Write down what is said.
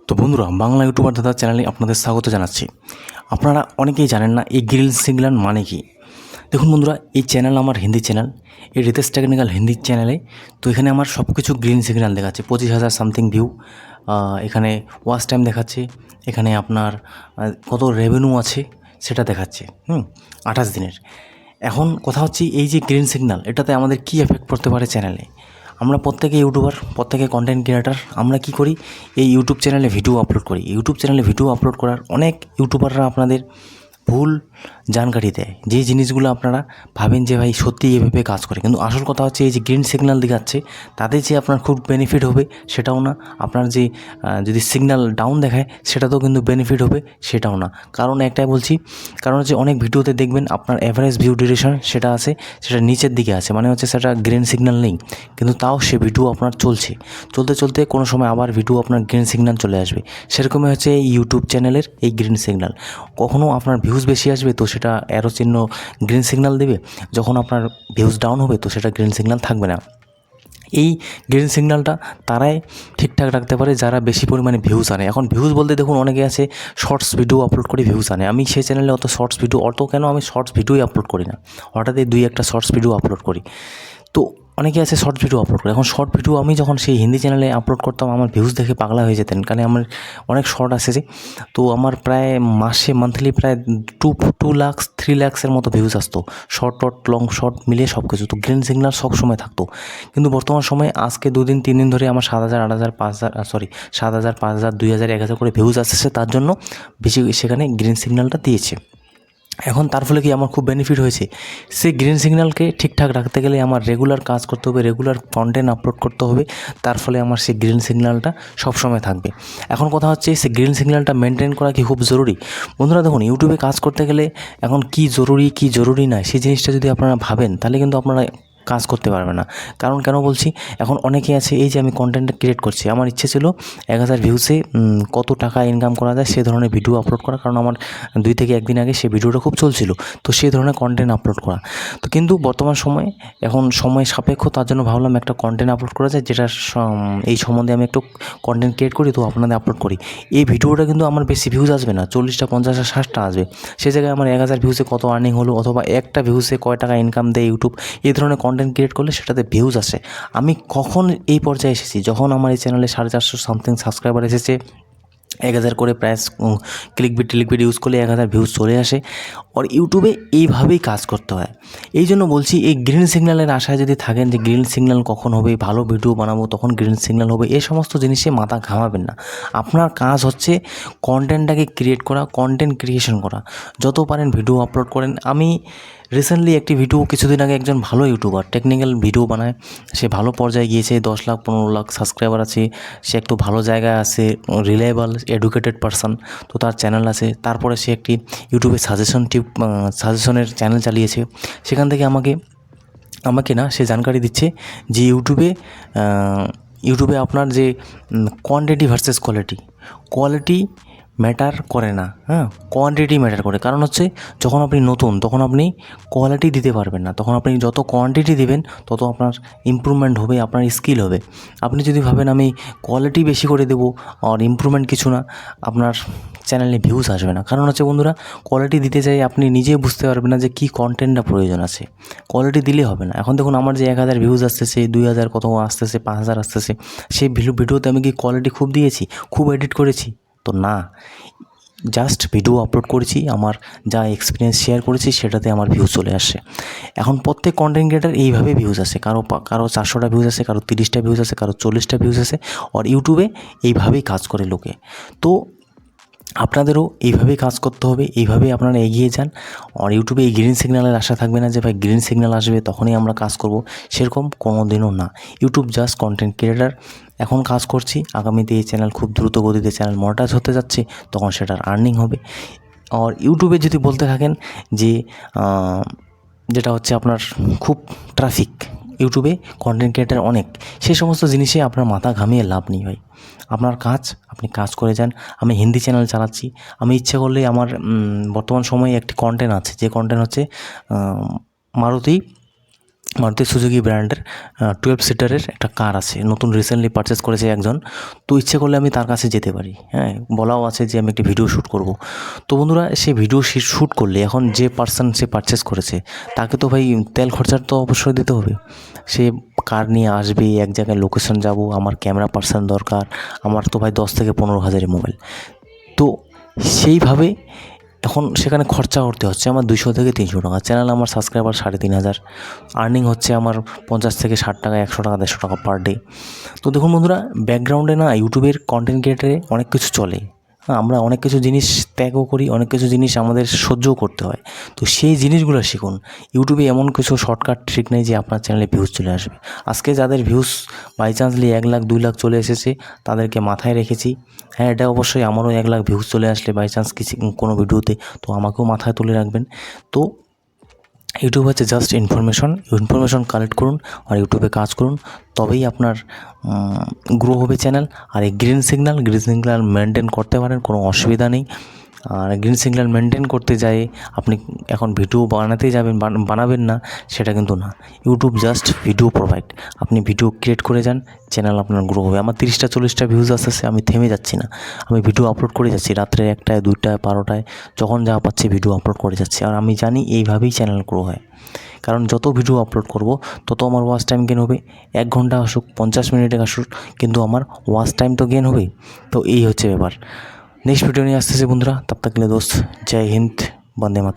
তো বন্ধুরা, বাংলা ইউটিউবার দাদা চ্যানেলে আপনাদের স্বাগত জানাচ্ছি। আপনারা অনেকেই জানেন না এই গ্রিন সিগন্যাল মানে কি। দেখুন বন্ধুরা, এই চ্যানেল আমার হিন্দি চ্যানেল, এই রিতেশ টেকনিক্যাল হিন্দি চ্যানেলে। তো এখানে আমার সব কিছু গ্রিন সিগন্যাল দেখাচ্ছে, 25,000 সামথিং ভিউ। এখানে ওয়াচ টাইম দেখাচ্ছে, এখানে আপনার কত রেভিনিউ আছে সেটা দেখাচ্ছে 28 দিনের। এখন কথা হচ্ছে এই যে গ্রিন সিগন্যাল, এটাতে আমাদের কী এফেক্ট পড়তে পারে চ্যানেলে। আমরা প্রত্যেকে ইউটিউবার, প্রত্যেকে কন্টেন্ট ক্রিয়েটার। আমরা কি করি, এই ইউটিউব চ্যানেলে ভিডিও আপলোড করি। ইউটিউব চ্যানেলে ভিডিও আপলোড করার অনেক ইউটিউবাররা আপনাদের ভুল জানকারি দেয়, যে জিনিসগুলো আপনারা ভাবেন যে ভাই সত্যি এভাবে কাজ করে, কিন্তু আসল কথা হচ্ছে এই যে গ্রিন সিগন্যাল দেখাচ্ছে তাতে যে আপনার খুব বেনিফিট হবে সেটাও না। আপনার যে যদি সিগন্যাল ডাউন দেখায় সেটাতেও কিন্তু বেনিফিট হবে সেটাও না। কারণ একটাই বলছি, কারণ হচ্ছে অনেক ভিডিওতে দেখবেন আপনার অ্যাভারেজ ভিউ ডিউরেশন সেটা আছে, সেটা নিচের দিকে আছে, মানে হচ্ছে সেটা গ্রিন সিগন্যাল নেই, কিন্তু তাও সে ভিডিও আপনার চলছে, চলতে চলতে কোনো সময় আবার ভিডিও আপনার গ্রিন সিগন্যাল চলে আসবে। সেরকমই হচ্ছে এই ইউটিউব চ্যানেলের এই গ্রিন সিগন্যাল। কখনও আপনার ভিউজ বেশি আসবে তো সেটা অ্যারো চিহ্ন গ্রিন সিগন্যাল দেবে, যখন আপনার ভিউজ ডাউন হবে তো সেটা গ্রিন সিগন্যাল থাকবে না। এই গ্রিন সিগন্যালটা তারাই ঠিকঠাক রাখতে পারে যারা বেশি পরিমাণে ভিউজ আনে। এখন ভিউজ বলতে দেখুন, অনেকে আছে শর্টস ভিডিও আপলোড করে ভিউজ আনে। আমি সেই চ্যানেলে অত শর্টস ভিডিও আমি শর্টস ভিডিওই আপলোড করি না, হঠাৎ দুই একটা শর্টস ভিডিও আপলোড করি। তো অনেকে আছে শর্ট ভিডিও আপলোড করে। এখন শর্ট ভিডিও আমি যখন সেই হিন্দি চ্যানেলে আপলোড করতাম, আমার ভিউজ দেখে পাগলা হয়ে যেতেন, কারণ আমার অনেক শর্ট আসে। তো আমার প্রায় মান্থলি প্রায় 2 লাখ 3 লাখসের মতো ভিউজ আসতো, শর্ট লং শর্ট মিলিয়ে সব কিছু। তো গ্রিন সিগন্যাল সব সময় থাকতো। কিন্তু বর্তমান সময়ে আজকে 2 দিন 3 দিন ধরে আমার 7,000 8,000 5,000 7,000 5,000 2,000 1,000 করে ভিউজ আসছে, তার জন্য বেশি সেখানে গ্রিন সিগন্যালটা দিয়েছে। এখন তার ফলে কি আমার খুব বেনিফিট হয়েছে। সেই গ্রিন সিগন্যালকে ঠিকঠাক রাখতে গেলে আমার রেগুলার কাজ করতে হবে, রেগুলার কন্টেন্ট আপলোড করতে হবে, তার ফলে আমার সেই গ্রিন সিগন্যালটা সবসময় থাকবে। এখন কথা হচ্ছে সেই গ্রিন সিগন্যালটা মেনটেন করা কি খুব জরুরি। বন্ধুরা দেখুন, ইউটিউবে কাজ করতে গেলে এখন কি জরুরি নয় সেই জিনিসটা যদি আপনারা ভাবেন, তাহলে কিন্তু আপনারা কাজ করতে পারবে না। কারণ কেন বলছি, এখন অনেকে আছে, এই যে আমি কন্টেন্ট ক্রিয়েট করছি, আমার ইচ্ছে ছিল 1,000 ভিউসে কত টাকা ইনকাম করা যায় সে ধরনের ভিডিও আপলোড করা, কারণ আমার 2 থেকে 1 দিন আগে সেই ভিডিওটা খুব চলছিল, তো সেই ধরনের কন্টেন্ট আপলোড করা। তো কিন্তু বর্তমান সময়ে এখন সময় সাপেক্ষ, তার জন্য ভাবলাম একটা কন্টেন্ট আপলোড করা যায়, যেটা এই সম্বন্ধে আমি একটু কন্টেন্ট ক্রিয়েট করি, তো আপনাদের আপলোড করি। এই ভিডিওটা কিন্তু আমার বেশি ভিউজ আসবে না, 40টা 50টা 60টা আসবে। সে জায়গায় আমার 1,000 ভিউসে কত আর্নিং হলো, অথবা একটা ভিউসে কয় টাকা ইনকাম দেয় ইউটিউব, এই ধরনের কন্টেন্ট ক্রিয়েট করলে সেটাতে ভিউজ আসে। আমি কখন এই পর্যায়ে এসেছি, যখন আমার এই চ্যানেলে 450 সামথিং সাবস্ক্রাইবার এসেছে, 1,000 করে প্রায় ক্লিকবিট ইউজ করলে 1,000 ভিউজ চলে আসে। আর ইউটিউবে এইভাবেই কাজ করতে হয়। এই জন্য বলছি, এই গ্রিন সিগন্যালের আশায় যদি থাকেন যে গ্রিন সিগন্যাল কখন হবে, ভালো ভিডিও বানাবো তখন গ্রিন সিগন্যাল হবে, এই সমস্ত জিনিসে মাথা ঘামাবেন না। আপনার কাজ হচ্ছে কন্টেন্টটাকে ক্রিয়েট করা, কন্টেন্ট ক্রিয়েশন করা। যত পারেন ভিডিও আপলোড করেন। আমি রিসেন্টলি একটি ভিডিও, কিছুদিন আগে একজন ভালো ইউটিউবার টেকনিক্যাল ভিডিও বানায়, সে ভালো পর্যায়ে গিয়েছে, 10 লাখ 15 লাখ সাবস্ক্রাইবার আছে, সে একটু ভালো জায়গায় আছে, রিলায়েবল এডুকেটেড পারসন, তো তার চ্যানেল আছে। তারপরে সে একটি ইউটিউবে সাজেশনের চ্যানেল চালিয়েছে। সেখান থেকে আমাকে না সে জানকারি দিচ্ছে যে ইউটিউবে আপনার যে কোয়ান্টিটি ভার্সেস কোয়ালিটি ম্যাটার করে না, কোয়ান্টিটি ম্যাটার করে। কারণ হচ্ছে যখন আপনি নতুন, তখন আপনি কোয়ালিটি দিতে পারবেন না, তখন আপনি যত কোয়ান্টিটি দিবেন তত আপনার ইমপ্রুভমেন্ট হবে, আপনার স্কিল হবে। আপনি যদি ভাবেন আমি কোয়ালিটি বেশি করে দেবো আর ইমপ্রুভমেন্ট কিছু না, আপনার চ্যানেলে ভিউজ আসবে না। কারণ হচ্ছে বন্ধুরা, কোয়ালিটি দিতে চাই, আপনি নিজে বুঝতে পারবেন না যে কী কন্টেন্টটা প্রয়োজন আছে, কোয়ালিটি দিলে হবে না। এখন দেখুন, আমার যে 1,000 ভিউজ আসতেছে, 2,000 কত আসতেছে, 5,000 আসতেছে, সেই ভিডিওতে আমি কি কোয়ালিটি খুব দিয়েছি, খুব এডিট করেছি? তো না, জাস্ট ভিডিও আপলোড করেছি, আমার যা এক্সপিরিয়েন্স শেয়ার করেছি সেটাতে আমার ভিউজ চলে আসে। এখন প্রত্যেক কন্টেন্ট ক্রিয়েটার এইভাবে ভিউজ আসে, কারো 400টা ভিউজ আসে, কারো 30টা ভিউজ আসে, কারো 40টা ভিউজ আসে। আর ইউটিউবে এইভাবেই কাজ করে লোকে। তো আপনাদেরও এইভাবেই কাজ করতে হবে, এইভাবেই আপনারা এগিয়ে যান। আর ইউটিউবে এই গ্রিন সিগন্যালের আশা থাকবে না যে ভাই গ্রিন সিগন্যাল আসবে তখনই আমরা কাজ করব, সেরকম কোনো দিনও না। ইউটিউব জাস্ট কন্টেন্ট ক্রিয়েটার, এখন কাজ করছি, আগামীতে এই চ্যানেল খুব দ্রুত গতিতে চ্যানেল মনিটাইজ হতে যাচ্ছে, তখন সেটার আর্নিং হবে। আর ইউটিউবে যদি বলতে থাকেন যে যেটা হচ্ছে আপনার খুব ট্রাফিক, ইউটিউবে কন্টেন্ট ক্রিয়েটার অনেক, সেই সমস্ত জিনিসে আপনার মাথা ঘামিয়ে লাভ নেই ভাই। আপনার কাজ, আপনি কাজ করে যান। আমি হিন্দি চ্যানেল চালাচ্ছি, আমি ইচ্ছে করলে আমার বর্তমান সময়ে একটি কন্টেন্ট আছে, যে কন্টেন্ট হচ্ছে মারুতি মারুতি সুজুকি ব্র্যান্ডের 12 সিটারের একটা কার আছে, নতুন রিসেন্টলি পারচেস করেছে একজন। তো ইচ্ছে করলে আমি তার কাছে যেতে পারি, হ্যাঁ, বলাও আছে যে আমি একটি ভিডিও শ্যুট করব। তো বন্ধুরা, সেই ভিডিও শ্যুট করলে এখন যে পার্সন সে পারচেস করেছে তাকে তো ভাই তেল খরচার তো অবশ্যই দিতে হবে। সে কার নিয়ে আসবে, এক জায়গায় লোকেশন যাব, আমার ক্যামেরা পার্সন দরকার, আমার তো ভাই 10 থেকে 15,000 মোবাইল। তো সেইভাবে এখন সেখানে খরচা করতে হচ্ছে আমার 200 থেকে 300 টাকা। চ্যানেল আমার সাবস্ক্রাইবার 3,500, আর্নিং হচ্ছে আমার 50 থেকে 60 টাকা, 100 টাকা, 150 টাকা পার ডে। তো দেখুন বন্ধুরা, ব্যাকগ্রাউন্ডে না ইউটিউবের কন্টেন্ট ক্রিয়েটারে অনেক কিছু চলে, হ্যাঁ, আমরা অনেক কিছু জিনিস ত্যাগও করি, অনেক কিছু জিনিস আমাদের সহ্যও করতে হয়। তো সেই জিনিসগুলো শিখুন। ইউটিউবে এমন কিছু শর্টকাট ট্রিক নেই যে আপনার চ্যানেলে ভিউজ চলে আসবে। আজকে যাদের ভিউজ বাই চান্সলি 1 লাখ 2 লাখ চলে এসেছে তাদেরকে মাথায় রেখেছি। হ্যাঁ, এটা অবশ্যই আমারও 1 লাখ ভিউজ চলে আসলে বাই চান্স কোনো ভিডিওতে, তো আমাকেও মাথায় তুলে রাখবেন। তো ইউটিউব হচ্ছে জাস্ট ইনফরমেশন কালেক্ট করুন আর ইউটিউবে কাজ করুন, তবেই আপনার গ্রো হবে চ্যানেল। আর এই গ্রিন সিগন্যাল মেনটেন করতে পারেন, কোনো অসুবিধা নেই। আর গ্রিন সিগন্যাল মেনটেন করতে যায় আপনি এখন ভিডিও বানাতে যাবেন, বানাবেন না সেটা কিন্তু না। ইউটিউব জাস্ট ভিডিও প্রোভাইড, আপনি ভিডিও ক্রিয়েট করে যান, চ্যানেল আপনার গ্রো হবে। আমার 30টা 40টা ভিউজ আসতেছে, আমি থেমে যাচ্ছি না, আমি ভিডিও আপলোড করে যাচ্ছি, রাত্রে 1টায় 2টায় 12টায় যখন যা পাচ্ছি ভিডিও আপলোড করে যাচ্ছি। আর আমি জানি এইভাবেই চ্যানেল গ্রো হয়, কারণ যত ভিডিও আপলোড করব তত আমার ওয়াচ টাইম গেন হবে। 1 ঘন্টা আসুক, 50 মিনিটে আসুক, কিন্তু আমার ওয়াচ টাইম তো গেন হবে। তো এই হচ্ছে ব্যাপার। নেক্সট ভিডিও নিয়ে আসতেছি বন্ধুরা, তব তক के लिए दोस्त, जय हिंद, वंदे मातरम।